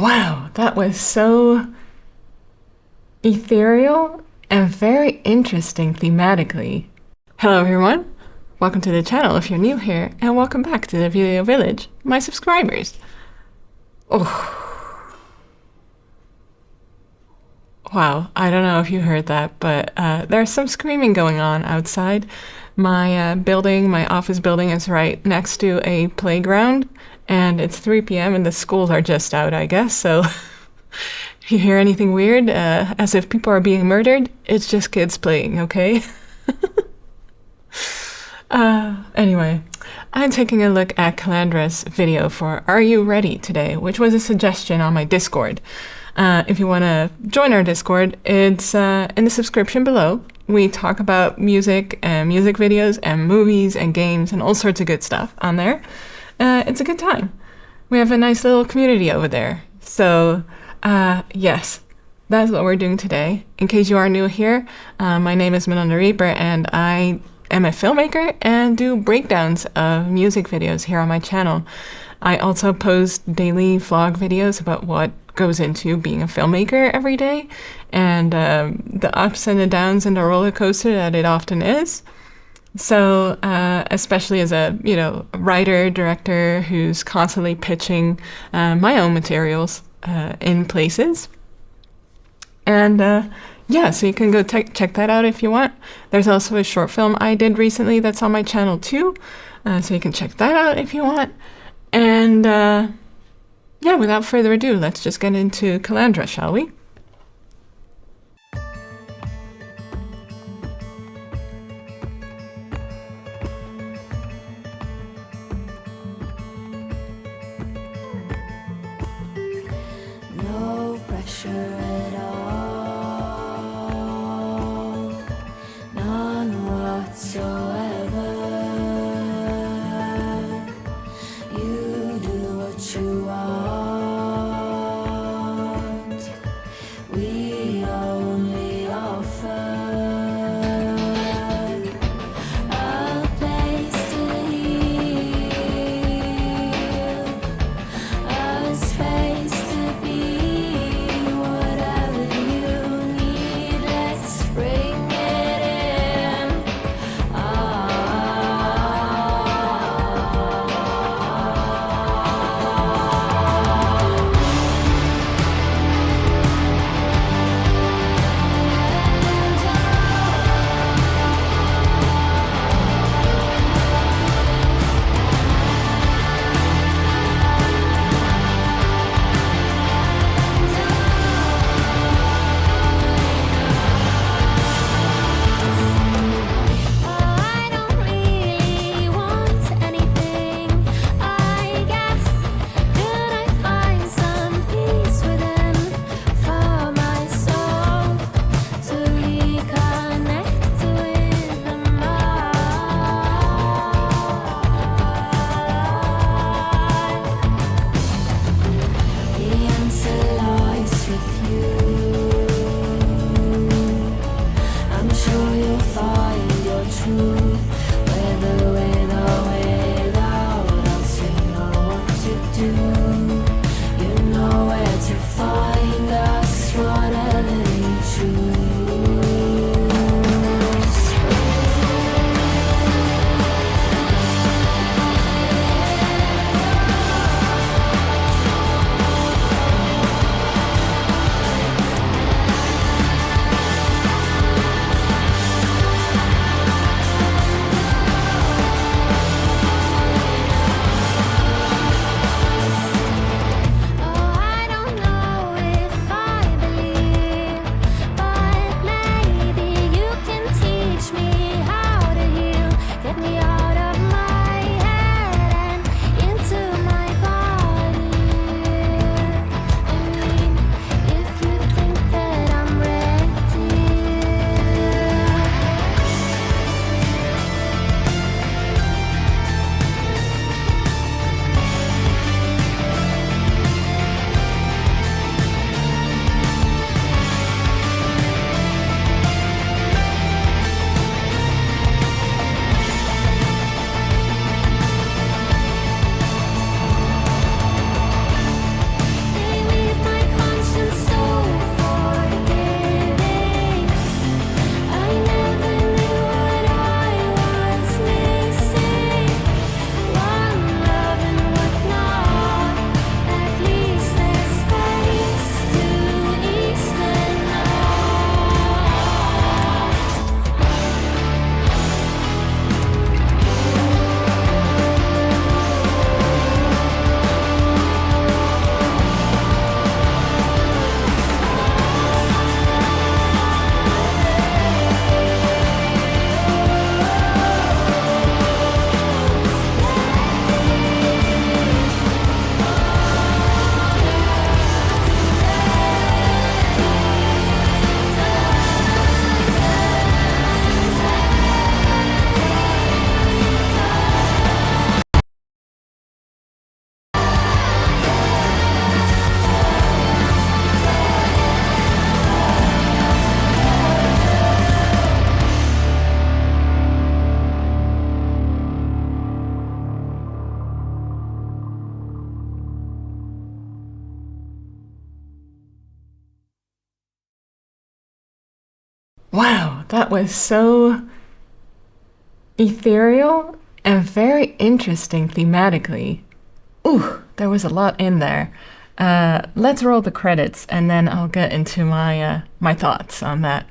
Wow, that was so ethereal and very interesting thematically. Hello everyone, welcome to the channel if you're new here, and welcome back to the Video Village, my subscribers. Oh, wow, I don't know if you heard that, but there's some screaming going on outside. My building, my office building is right next to a playground, and it's 3 p.m. and the schools are just out, I guess, so if you hear anything weird, as if people are being murdered, it's just kids playing, okay? Anyway, I'm taking a look at Calandra's video for Are You Ready today, which was a suggestion on my Discord. If you want to join our Discord, it's in the subscription below. We talk about music and music videos and movies and games and all sorts of good stuff on there. It's a good time. We have a nice little community over there. So, yes, that's what we're doing today. In case you are new here, my name is Manon the Reeper, and I am a filmmaker and do breakdowns of music videos here on my channel. I also post daily vlog videos about what goes into being a filmmaker every day, and the ups and the downs and the roller coaster that it often is. So, especially as a writer, director who's constantly pitching my own materials in places. And yeah, so you can go check that out if you want. There's also a short film I did recently that's on my channel too, so you can check that out if you want. And yeah, without further ado, let's just get into Kalandra, shall we? No pressure at all, none whatsoever. You do what you want, Wow, that was so ethereal and very interesting thematically. Ooh, there was a lot in there. Let's roll the credits and then I'll get into my thoughts on that.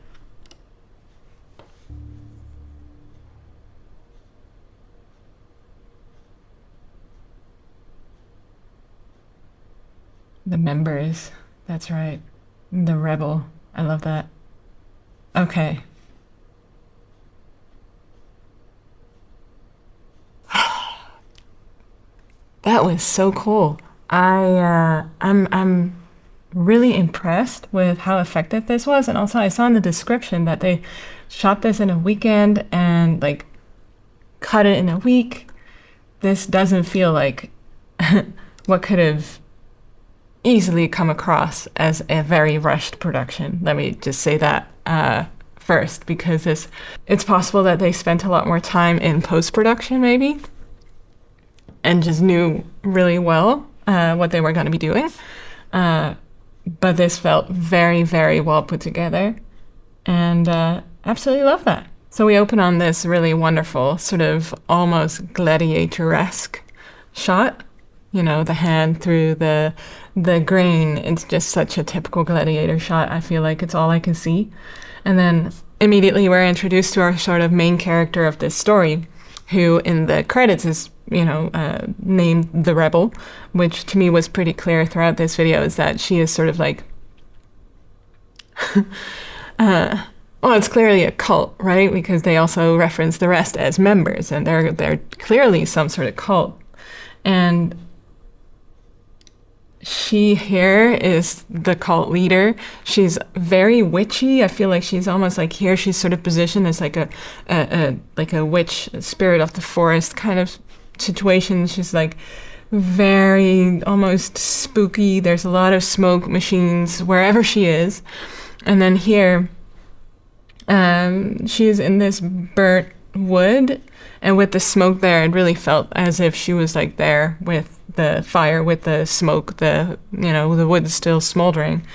The members, that's right. The rebel, I love that. Okay. That was so cool. I'm really impressed with how effective this was, and also I saw in the description that they shot this in a weekend and like cut it in a week. This doesn't feel like what could have easily come across as a very rushed production. Let me just say that first, because it's possible that they spent a lot more time in post-production maybe and just knew really well what they were going to be doing. But this felt very, very well put together, and absolutely love that. So we open on this really wonderful, sort of almost gladiator-esque shot. You know, the hand through the grain. It's just such a typical gladiator shot. I feel like it's all I can see. And then immediately we're introduced to our sort of main character of this story, who in the credits is, named the Rebel, which to me was pretty clear throughout this video, is that she is sort of like, well, it's clearly a cult, right? Because they also reference the rest as members, and they're clearly some sort of cult. And she here is the cult leader. She's very witchy. I feel like she's almost like here she's sort of positioned as like a witch, spirit of the forest kind of situation. She's like very almost spooky. There's a lot of smoke machines wherever she is. And then here, she's in this burnt wood, and with the smoke there, it really felt as if she was like there with the fire, with the smoke, the wood still smoldering.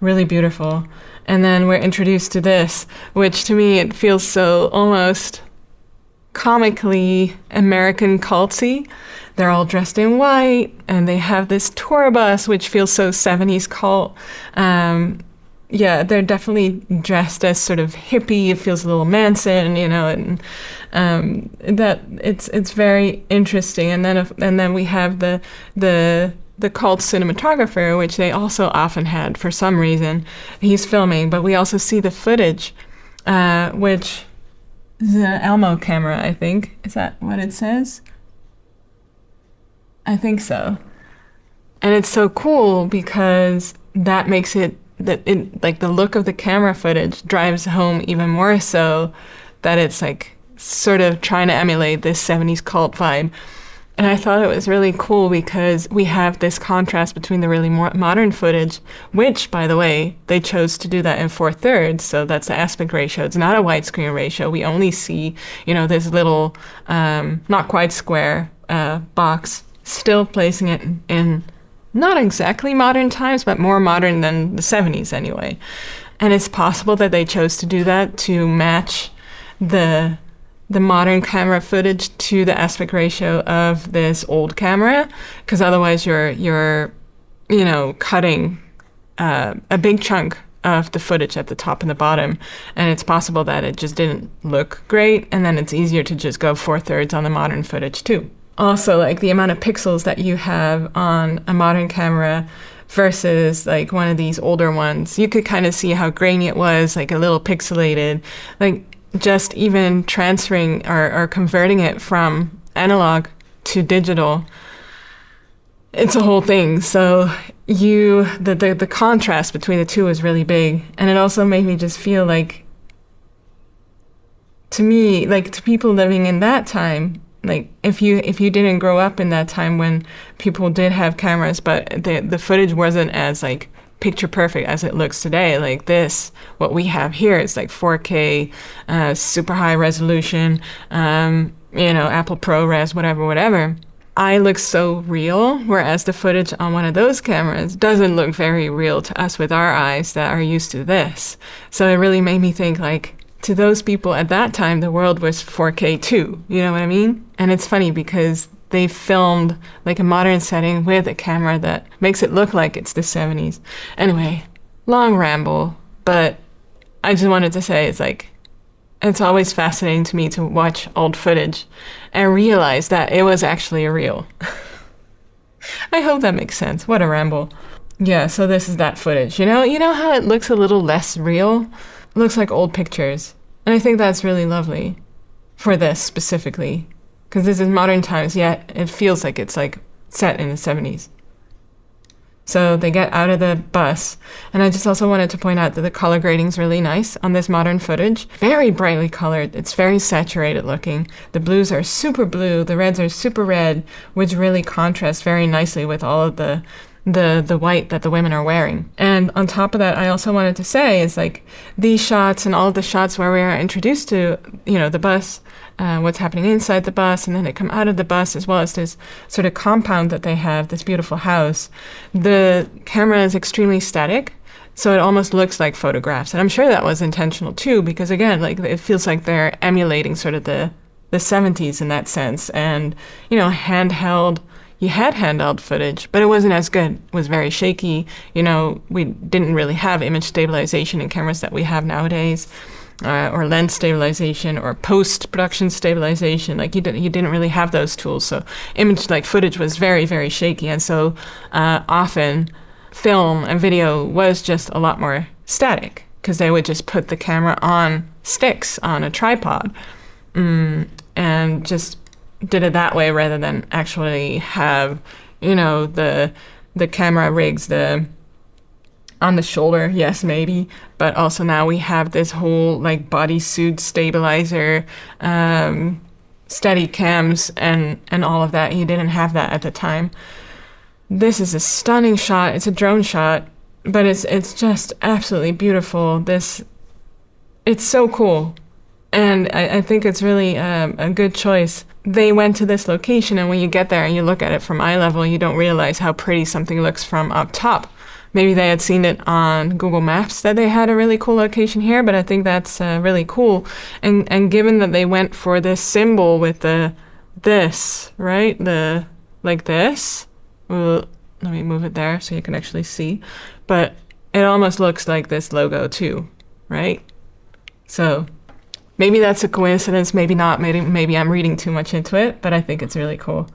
Really beautiful. And then we're introduced to this, which to me, it feels so almost comically American culty. They're all dressed in white, and they have this tour bus, which feels so 70s cult. Yeah, they're definitely dressed as sort of hippie. It feels a little Manson, and that it's very interesting. And then we have the cult cinematographer, which they also often had for some reason. He's filming, but we also see the footage, which is an Elmo camera, I think. Is that what it says? I think so. And it's so cool because that makes it like the look of the camera footage drives home even more so that it's like sort of trying to emulate this 70s cult vibe. And I thought it was really cool because we have this contrast between the really modern footage, which, by the way, they chose to do that in 4/3, so that's the aspect ratio. It's not a widescreen ratio. We only see, this little, not quite square box, still placing it in not exactly modern times, but more modern than the 70s anyway. And it's possible that they chose to do that to match the modern camera footage to the aspect ratio of this old camera, because otherwise you're cutting a big chunk of the footage at the top and the bottom, and it's possible that it just didn't look great, and then it's easier to just go 4/3 on the modern footage too. Also, like the amount of pixels that you have on a modern camera versus like one of these older ones, you could kind of see how grainy it was, like a little pixelated. Like just even transferring or converting it from analog to digital, it's a whole thing. So the contrast between the two is really big. And it also made me just feel like, to me, like to people living in that time, like if you didn't grow up in that time when people did have cameras, but the footage wasn't as like picture perfect as it looks today. Like this, what we have here is like 4K, super high resolution, Apple ProRes, whatever. I look so real, whereas the footage on one of those cameras doesn't look very real to us with our eyes that are used to this. So it really made me think like, to those people at that time, the world was 4K too. You know what I mean? And it's funny because they filmed like a modern setting with a camera that makes it look like it's the 70s. Anyway, long ramble, but I just wanted to say it's like, it's always fascinating to me to watch old footage and realize that it was actually a reel. I hope that makes sense. What a ramble. Yeah, so this is that footage. You know how it looks a little less real? It looks like old pictures. And I think that's really lovely for this specifically. Because this is modern times, yet it feels like it's like set in the 70s. So they get out of the bus. And I just also wanted to point out that the color grading is really nice on this modern footage. Very brightly colored. It's very saturated looking. The blues are super blue. The reds are super red, which really contrasts very nicely with all of the white that the women are wearing. And on top of that, I also wanted to say is like these shots and all of the shots where we are introduced to, the bus, what's happening inside the bus, and then they come out of the bus, as well as this sort of compound that they have, this beautiful house. The camera is extremely static, so it almost looks like photographs. And I'm sure that was intentional too, because again, like it feels like they're emulating sort of the 70s in that sense. And, handheld. You had handheld footage, but it wasn't as good. It was very shaky. We didn't really have image stabilization in cameras that we have nowadays, or lens stabilization or post-production stabilization. Like you didn't really have those tools. So footage was very, very shaky. And so often film and video was just a lot more static because they would just put the camera on sticks on a tripod and just did it that way rather than actually have, the camera rigs on the shoulder, yes, maybe, but also now we have this whole like bodysuit stabilizer, steady cams and all of that. You didn't have that at the time. This is a stunning shot. It's a drone shot, but it's just absolutely beautiful. It's so cool. And I think it's really a good choice. They went to this location, and when you get there and you look at it from eye level, you don't realize how pretty something looks from up top. Maybe they had seen it on Google Maps that they had a really cool location here, but I think that's really cool. And given that they went for this symbol with this, right? Like this. Well, let me move it there so you can actually see. But it almost looks like this logo too, right? So maybe that's a coincidence, maybe not, maybe I'm reading too much into it, but I think it's really cool.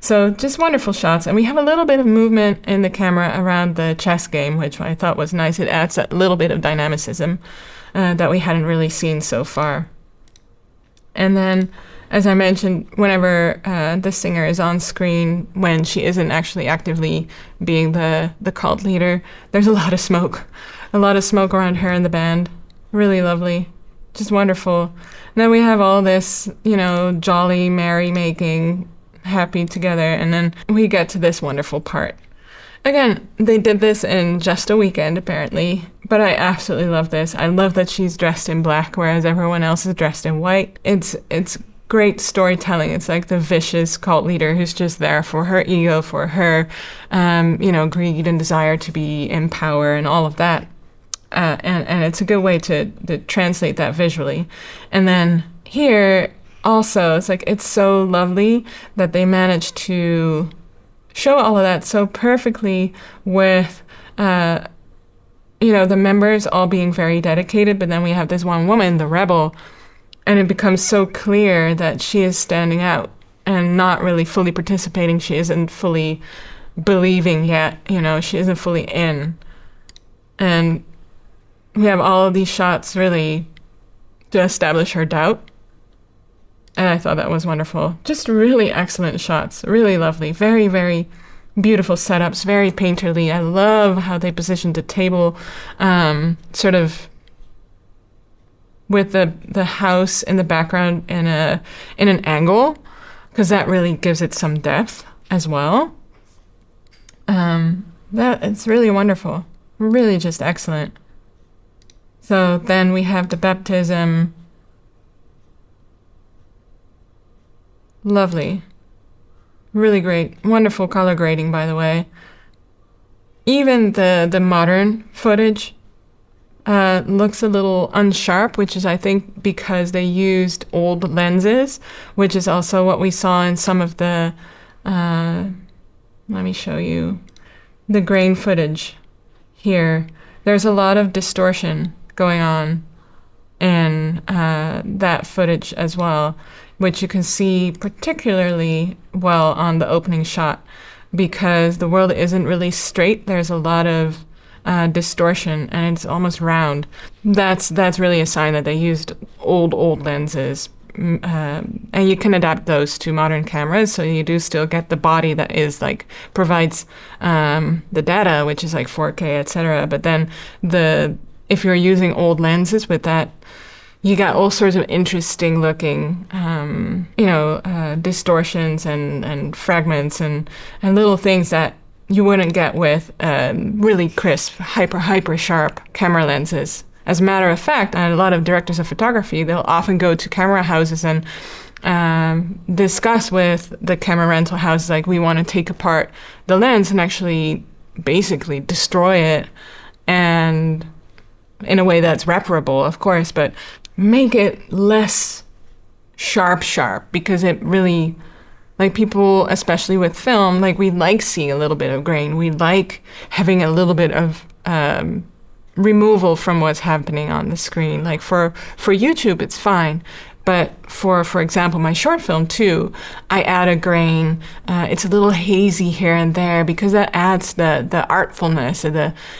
So just wonderful shots. And we have a little bit of movement in the camera around the chess game, which I thought was nice. It adds a little bit of dynamicism that we hadn't really seen so far. And then, as I mentioned, whenever the singer is on screen, when she isn't actually actively being the cult leader, there's a lot of smoke. A lot of smoke around her and the band. Really lovely. Just wonderful. And then we have all this, jolly merrymaking, happy together, and then we get to this wonderful part. Again, they did this in just a weekend, apparently, but I absolutely love this. I love that she's dressed in black, whereas everyone else is dressed in white. It's great storytelling. It's like the vicious cult leader who's just there for her ego, for her, greed and desire to be in power and all of that. And it's a good way to translate that visually. And then here also, it's so lovely that they managed to show all of that so perfectly with, the members all being very dedicated, but then we have this one woman, the rebel, and it becomes so clear that she is standing out and not really fully participating. She isn't fully believing yet, she isn't fully in. And we have all of these shots really to establish her doubt. And I thought that was wonderful. Just really excellent shots. Really lovely. Very, very beautiful setups. Very painterly. I love how they positioned the table sort of with the house in the background in an angle, because that really gives it some depth as well. It's really wonderful. Really just excellent. So then we have the baptism. Lovely. Really great. Wonderful color grading, by the way. Even the modern footage, looks a little unsharp, which is, I think, because they used old lenses, which is also what we saw in some of the, let me show you, the grain footage here. There's a lot of distortion going on in that footage as well, which you can see particularly well on the opening shot, because the world isn't really straight. There's a lot of distortion, and it's almost round. That's really a sign that they used old lenses, and you can adapt those to modern cameras, so you do still get the body that is like provides the data, which is like 4K, etc. But then if you're using old lenses with that, you got all sorts of interesting looking, distortions and fragments and little things that you wouldn't get with really crisp, hyper sharp camera lenses. As a matter of fact, a lot of directors of photography, they'll often go to camera houses and discuss with the camera rental houses, like, we want to take apart the lens and actually basically destroy it, and in a way that's reparable, of course, but make it less sharp, because it really, like, people, especially with film, like, we like seeing a little bit of grain. We like having a little bit of removal from what's happening on the screen. Like, for YouTube, it's fine. But for example, my short film too, I add a grain. It's a little hazy here and there, because that adds the artfulness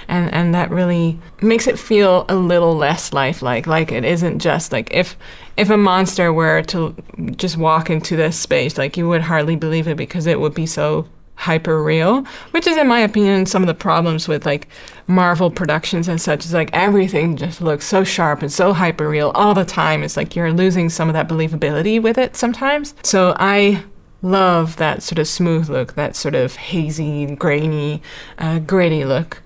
and that really makes it feel a little less lifelike. Like, it isn't just like, if a monster were to just walk into this space, like, you would hardly believe it, because it would be so hyper real, which is, in my opinion, some of the problems with like Marvel productions and such. Is like, everything just looks so sharp and so hyper real all the time. It's like you're losing some of that believability with it sometimes. So I love that sort of smooth look, that sort of hazy, grainy, gritty look,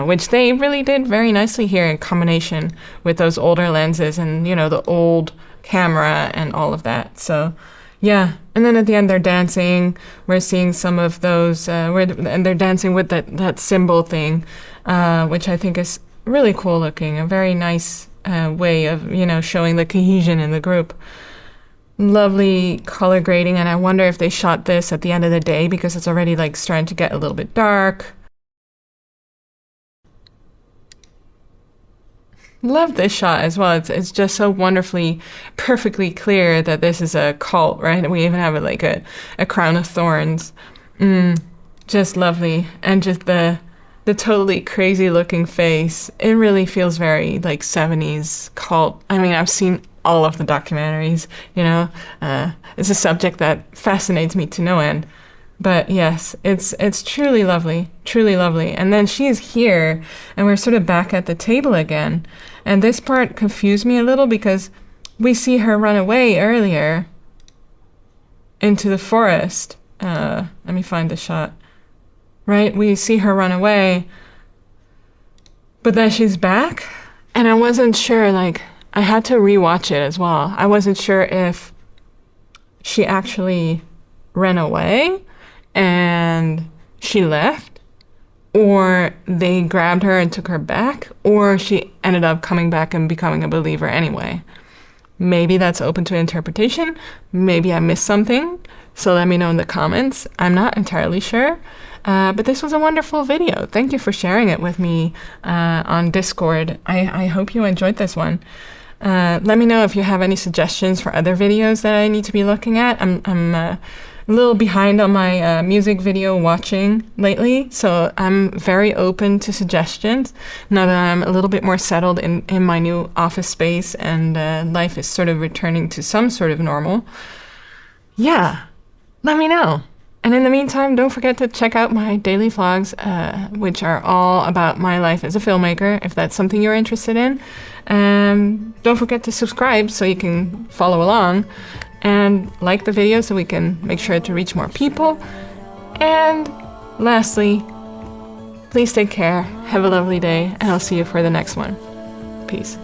which they really did very nicely here in combination with those older lenses and, the old camera and all of that. So yeah. And then at the end, they're dancing. We're seeing some of those, and they're dancing with that symbol thing, which I think is really cool looking. A very nice way of, showing the cohesion in the group. Lovely color grading, and I wonder if they shot this at the end of the day, because it's already like starting to get a little bit dark. Love this shot as well. It's just so wonderfully, perfectly clear that this is a cult, right? And we even have like a crown of thorns. Just lovely. And just the totally crazy looking face. It really feels very like 70s cult. I mean, I've seen all of the documentaries, it's a subject that fascinates me to no end. But yes, it's truly lovely, truly lovely. And then she's here, and we're sort of back at the table again. And this part confused me a little, because we see her run away earlier into the forest. Let me find the shot. Right? We see her run away, but then she's back. And I wasn't sure, like, I had to rewatch it as well. I wasn't sure if she actually ran away and she left, or they grabbed her and took her back, or she ended up coming back and becoming a believer anyway. Maybe that's open to interpretation. Maybe I missed something, so let me know in the comments. I'm not entirely sure. But this was a wonderful video. Thank you for sharing it with me on Discord. I hope you enjoyed this one. Let me know if you have any suggestions for other videos that I need to be looking at. I'm a little behind on my music video watching lately, so I'm very open to suggestions now that I'm a little bit more settled in my new office space, and life is sort of returning to some sort of normal. Yeah, let me know. And in the meantime, don't forget to check out my daily vlogs, which are all about my life as a filmmaker, if that's something you're interested in. Don't forget to subscribe so you can follow along, and like the video so we can make sure to reach more people. And lastly, please take care, have a lovely day, and I'll see you for the next one. Peace.